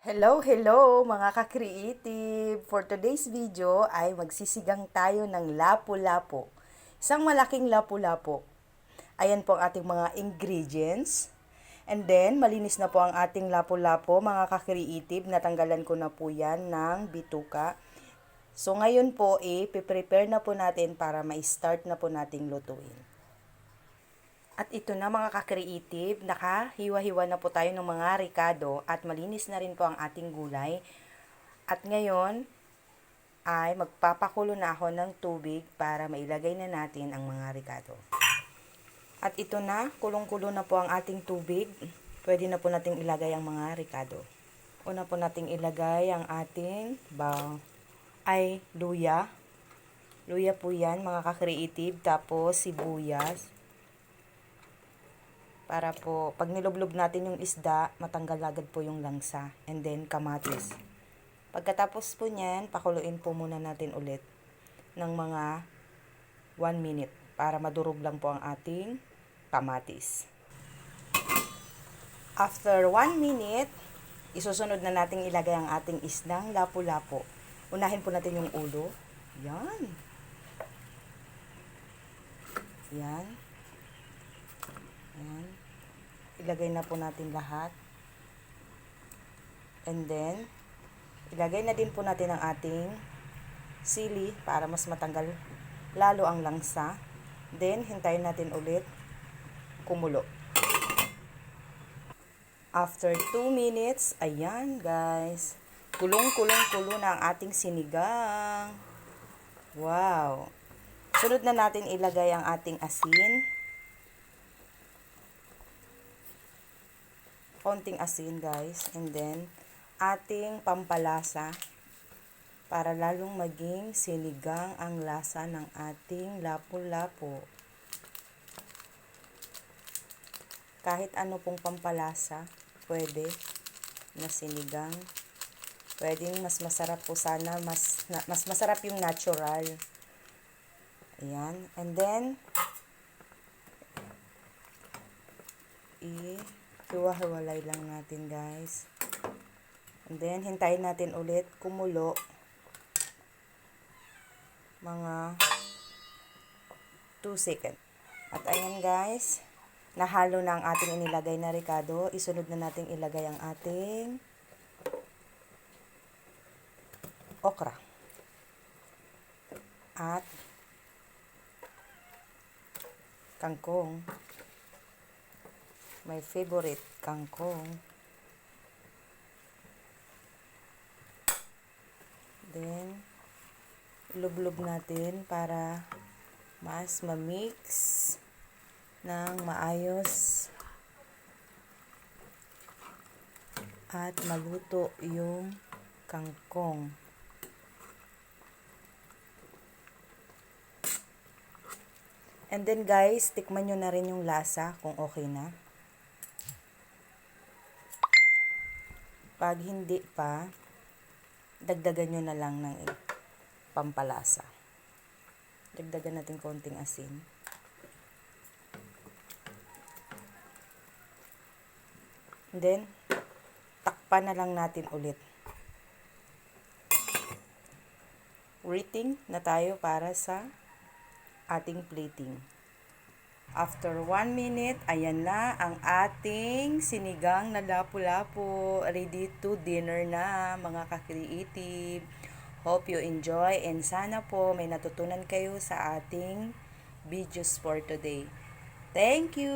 Hello mga ka-creative! For today's video ay magsisigang tayo ng lapu-lapu. Isang malaking lapu-lapu. Ayan po ang ating mga ingredients. And then, malinis na po ang ating lapu-lapu mga ka-creative. Natanggalan ko na po yan ng bituka. So ngayon po, prepare na po natin para ma-start na po nating lutuin. At ito na mga ka-creative, nakahiwa-hiwa na po tayo ng mga ricado at malinis na rin po ang ating gulay. At ngayon ay magpapakulo na ako ng tubig para mailagay na natin ang mga ricado. At ito na, kulong-kulo na po ang ating tubig. Pwede na po nating ilagay ang mga ricado. Una po nating ilagay ang ating luya. Luya po yan mga ka-creative, tapos sibuyas. Para po, pag nilublob natin yung isda, matanggal agad po yung langsa. And then, kamatis. Pagkatapos po niyan, pakuluin po muna natin ulit ng mga 1 minute para madurog lang po ang ating kamatis. After 1 minute, isusunod na natin ilagay ang ating isdang lapu-lapu. Unahin po natin yung ulo. Yan. Yan. Ayan. Ilagay na po natin lahat. And then, ilagay na din po natin ang ating sili para mas matanggal lalo ang langsa. Then, hintayin natin ulit kumulo. After 2 minutes, ayan guys. Kulong-kulong-kulo na ang ating sinigang. Wow! Sunod na natin ilagay ang ating asin. Konting asin guys, and then ating pampalasa para lalong maging sinigang ang lasa ng ating lapu-lapu. Kahit ano pong pampalasa pwede na sinigang. Pwedeng mas masarap po sana, mas masarap yung natural. Ayan, and then hiwa-hiwalay lang natin guys. And then, hintayin natin ulit kumulo. Mga 2 seconds. At ayan guys, nahalo na ang ating inilagay na ricado. Isunod na natin ilagay ang ating okra. At kangkong. My favorite, kangkong. Then, ilublob natin para mas ma-mix ng maayos at maluto yung kangkong. And then guys, tikman nyo na rin yung lasa kung okay na. Pag hindi pa, dagdagan nyo na lang ng pampalasa. Dagdagan natin konting asin. And then, takpan na lang natin ulit. Waiting na tayo para sa ating plating. After 1 minute, ayan na ang ating sinigang na lapu-lapu. Ready to dinner na mga ka-creative. Hope you enjoy and sana po may natutunan kayo sa ating videos for today. Thank you!